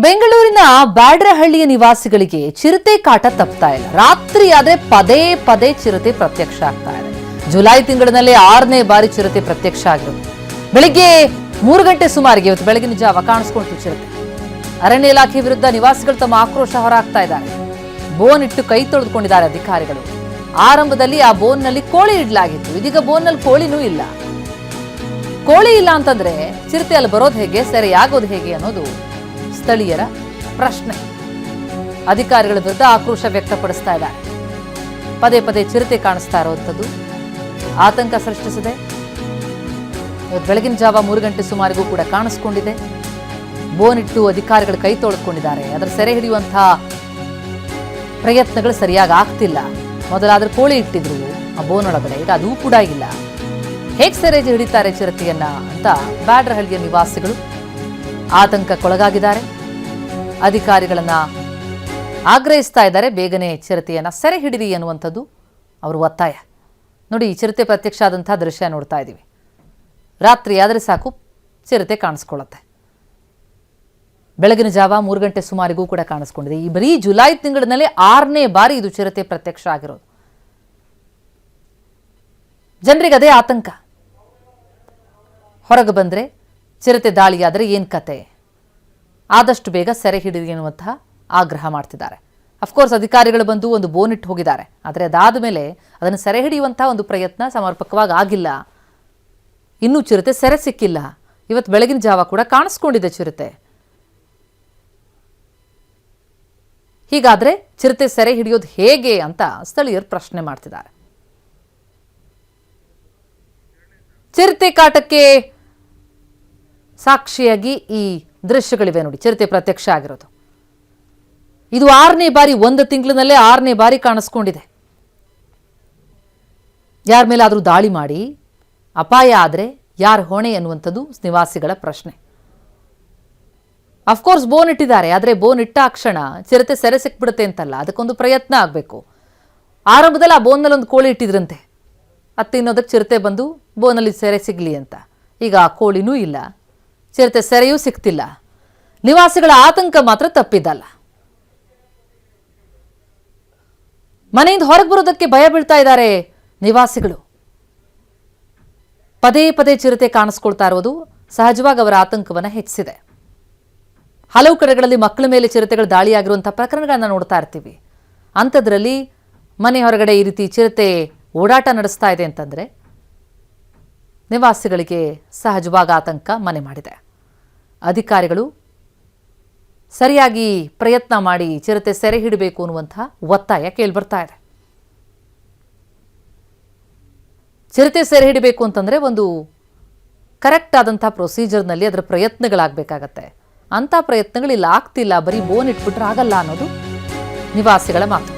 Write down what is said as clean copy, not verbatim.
ಬೆಂಗಳೂರಿನ ಬ್ಯಾಡ್ರಹಳ್ಳಿಯ ನಿವಾಸಿಗಳಿಗೆ ಚಿರತೆ ಕಾಟ ತಪ್ಪುತ್ತಾ ಇಲ್ಲ. ರಾತ್ರಿ ಆದ್ರೆ ಪದೇ ಪದೇ ಚಿರತೆ ಪ್ರತ್ಯಕ್ಷ ಆಗ್ತಾ ಇದೆ. ಜುಲೈ ತಿಂಗಳಿನಲ್ಲಿ 6ನೇ ಬಾರಿ ಚಿರತೆ ಪ್ರತ್ಯಕ್ಷ ಆಗಿರೋದು. ಬೆಳಿಗ್ಗೆ 3 ಗಂಟೆ ಸುಮಾರಿಗೆ ಇವತ್ತು ಬೆಳಗಿನ ಜಾವ ಕಾಣಿಸ್ಕೊಳ್ತು ಚಿರತೆ. ಅರಣ್ಯ ಇಲಾಖೆ ವಿರುದ್ಧ ನಿವಾಸಿಗಳು ತಮ್ಮ ಆಕ್ರೋಶ ಹೊರಹಾಕ್ತಾ ಇದ್ದಾರೆ. ಬೋನ್ ಇಟ್ಟು ಕೈ ತೊಳೆದುಕೊಂಡಿದ್ದಾರೆ ಅಧಿಕಾರಿಗಳು. ಆರಂಭದಲ್ಲಿ ಆ ಬೋನ್ನಲ್ಲಿ ಕೋಳಿ ಇಡಲಾಗಿತ್ತು. ಇದೀಗ ಬೋನ್ನಲ್ಲಿ ಕೋಳಿನೂ ಇಲ್ಲ. ಕೋಳಿ ಇಲ್ಲ ಅಂತಂದ್ರೆ ಚಿರತೆ ಅಲ್ಲಿ ಬರೋದು ಹೇಗೆ, ಸೆರೆಯಾಗೋದು ಹೇಗೆ ಅನ್ನೋದು ಸ್ಥಳೀಯರ ಪ್ರಶ್ನೆ. ಅಧಿಕಾರಿಗಳ ವಿರುದ್ಧ ಆಕ್ರೋಶ ವ್ಯಕ್ತಪಡಿಸ್ತಾ ಇದ್ದಾರೆ. ಪದೇ ಪದೇ ಚಿರತೆ ಕಾಣಿಸ್ತಾ ಇರುವಂಥದ್ದು ಆತಂಕ ಸೃಷ್ಟಿಸಿದೆ. ಇವತ್ತು ಬೆಳಗಿನ ಜಾವ 3 ಗಂಟೆ ಸುಮಾರಿಗೂ ಕೂಡ ಕಾಣಿಸ್ಕೊಂಡಿದೆ. ಬೋನ್ ಇಟ್ಟು ಅಧಿಕಾರಿಗಳು ಕೈ ತೊಳೆದುಕೊಂಡಿದ್ದಾರೆ. ಅದರ ಸೆರೆ ಹಿಡಿಯುವಂತಹ ಪ್ರಯತ್ನಗಳು ಸರಿಯಾಗಿ ಆಗ್ತಿಲ್ಲ. ಮೊದಲಾದ್ರೆ ಕೋಳಿ ಇಟ್ಟಿದ್ರು ಆ ಬೋನ್ ಒಳಗಡೆ, ಈಗ ಅದೂ ಕೂಡ ಇಲ್ಲ. ಹೇಗೆ ಸೆರೆ ಹಿಡಿತಾರೆ ಚಿರತೆಯನ್ನ ಅಂತ ಬ್ಯಾಡ್ರಹಳ್ಳಿಯ ನಿವಾಸಿಗಳು ಆತಂಕಕ್ಕೊಳಗಾಗಿದ್ದಾರೆ. ಅಧಿಕಾರಿಗಳನ್ನ ಆಗ್ರಹಿಸ್ತಾ ಇದ್ದಾರೆ, ಬೇಗನೆ ಚಿರತೆಯನ್ನ ಸೆರೆ ಹಿಡಿರಿ ಅನ್ನುವಂಥದ್ದು ಅವರು ಒತ್ತಾಯ. ನೋಡಿ, ಚಿರತೆ ಪ್ರತ್ಯಕ್ಷ ಆದಂತಹ ದೃಶ್ಯ ನೋಡ್ತಾ ಇದ್ದೀವಿ. ರಾತ್ರಿ ಆದರೆ ಸಾಕು ಚಿರತೆ ಕಾಣಿಸ್ಕೊಳ್ಳುತ್ತೆ. ಬೆಳಗಿನ ಜಾವ 3 ಗಂಟೆ ಸುಮಾರಿಗೂ ಕೂಡ ಕಾಣಿಸ್ಕೊಂಡಿದೆ. ಈ ಬರೀ ಜುಲೈ ತಿಂಗಳಿನಲ್ಲಿ 6ನೇ ಬಾರಿ ಇದು ಚಿರತೆ ಪ್ರತ್ಯಕ್ಷ ಆಗಿರೋದು. ಜನರಿಗೆ ಅದೇ ಆತಂಕ. ಹೊರಗೆ ಬಂದ್ರೆ ಚಿರತೆ ದಾಳಿಯಾದರೆ ಏನ್ ಕತೆ, ಆದಷ್ಟು ಬೇಗ ಸೆರೆ ಹಿಡಿರಿ ಎನ್ನುವಂತಹ ಆಗ್ರಹ ಮಾಡ್ತಿದ್ದಾರೆ. ಅಫ್ಕೋರ್ಸ್ ಅಧಿಕಾರಿಗಳು ಬಂದು ಒಂದು ಬೋನ್ ಇಟ್ಟು ಹೋಗಿದ್ದಾರೆ. ಆದರೆ ಅದಾದ ಮೇಲೆ ಅದನ್ನು ಸೆರೆ ಹಿಡಿಯುವಂತಹ ಒಂದು ಪ್ರಯತ್ನ ಸಮರ್ಪಕವಾಗಿ ಆಗಿಲ್ಲ. ಇನ್ನೂ ಚಿರತೆ ಸೆರೆ ಸಿಕ್ಕಿಲ್ಲ. ಇವತ್ತು ಬೆಳಗಿನ ಜಾವ ಕೂಡ ಕಾಣಿಸ್ಕೊಂಡಿದೆ ಚಿರತೆ. ಹೀಗಾದ್ರೆ ಚಿರತೆ ಸೆರೆ ಹಿಡಿಯೋದು ಹೇಗೆ ಅಂತ ಸ್ಥಳೀಯರು ಪ್ರಶ್ನೆ ಮಾಡ್ತಿದ್ದಾರೆ. ಚಿರತೆ ಕಾಟಕ್ಕೆ ಸಾಕ್ಷಿಯಾಗಿ ಈ ದೃಶ್ಯಗಳಿವೆ ನೋಡಿ. ಚಿರತೆ ಪ್ರತ್ಯಕ್ಷ ಆಗಿರೋದು ಇದು 6ನೇ ಬಾರಿ, 1 ತಿಂಗಳಿನಲ್ಲೇ 6ನೇ ಬಾರಿ ಕಾಣಿಸ್ಕೊಂಡಿದೆ. ಯಾರ ಮೇಲಾದರೂ ದಾಳಿ ಮಾಡಿ ಅಪಾಯ ಆದರೆ ಯಾರ ಹೊಣೆ ಅನ್ನುವಂಥದ್ದು ನಿವಾಸಿಗಳ ಪ್ರಶ್ನೆ. ಅಫ್ಕೋರ್ಸ್ ಬೋನ್ ಇಟ್ಟಿದ್ದಾರೆ, ಆದರೆ ಬೋನ್ ಇಟ್ಟ ಕ್ಷಣ ಚಿರತೆ ಸೆರೆ ಸಿಕ್ಬಿಡುತ್ತೆ ಅಂತಲ್ಲ, ಅದಕ್ಕೊಂದು ಪ್ರಯತ್ನ ಆಗಬೇಕು. ಆರಂಭದಲ್ಲಿ ಆ ಬೋನ್ನಲ್ಲಿ ಒಂದು ಕೋಳಿ ಇಟ್ಟಿದ್ರಂತೆ, ಅದು ತಿನ್ನೋದಕ್ಕೆ ಚಿರತೆ ಬಂದು ಬೋನಲ್ಲಿ ಸೆರೆ ಸಿಗಲಿ ಅಂತ. ಈಗ ಆ ಕೋಳಿನೂ ಇಲ್ಲ, ಚಿರತೆ ಸೆರೆಯೂ ಸಿಗ್ತಿಲ್ಲ. ನಿವಾಸಿಗಳ ಆತಂಕ ಮಾತ್ರ ತಪ್ಪಿದ್ದಲ್ಲ. ಮನೆಯಿಂದ ಹೊರಗೆ ಬರೋದಕ್ಕೆ ಭಯ ಬೀಳ್ತಾ ಇದ್ದಾರೆ ನಿವಾಸಿಗಳು. ಪದೇ ಪದೇ ಚಿರತೆ ಕಾಣಿಸ್ಕೊಳ್ತಾ ಇರೋದು ಸಹಜವಾಗಿ ಅವರ ಆತಂಕವನ್ನು ಹೆಚ್ಚಿಸಿದೆ. ಹಲವು ಕಡೆಗಳಲ್ಲಿ ಮಕ್ಕಳ ಮೇಲೆ ಚಿರತೆಗಳು ದಾಳಿಯಾಗಿರುವಂತಹ ಪ್ರಕರಣಗಳನ್ನ ನೋಡ್ತಾ ಇರ್ತೀವಿ. ಅಂಥದ್ರಲ್ಲಿ ಮನೆ ಹೊರಗಡೆ ಈ ರೀತಿ ಚಿರತೆ ಓಡಾಟ ನಡೆಸ್ತಾ ಇದೆ ಅಂತಂದ್ರೆ ನಿವಾಸಿಗಳಿಗೆ ಸಹಜವಾಗಿ ಆತಂಕ ಮನೆ ಮಾಡಿದೆ. ಅಧಿಕಾರಿಗಳು ಸರಿಯಾಗಿ ಪ್ರಯತ್ನ ಮಾಡಿ ಚಿರತೆ ಸೆರೆ ಹಿಡಬೇಕು ಅನ್ನುವಂತಹ ಒತ್ತಾಯ ಕೇಳಿಬರ್ತಾ ಇದೆ. ಚಿರತೆ ಸೆರೆ ಹಿಡಿಬೇಕು ಅಂತಂದ್ರೆ ಒಂದು ಕರೆಕ್ಟ್ ಆದಂತಹ ಪ್ರೊಸೀಜರ್ನಲ್ಲಿ ಅದರ ಪ್ರಯತ್ನಗಳಾಗಬೇಕಾಗತ್ತೆ. ಅಂಥ ಪ್ರಯತ್ನಗಳು ಇಲ್ಲಿ ಆಗ್ತಿಲ್ಲ. ಬರೀ ಬೋನ್ ಇಟ್ಬಿಟ್ರೆ ಆಗಲ್ಲ ಅನ್ನೋದು ನಿವಾಸಿಗಳ ಮಾತು.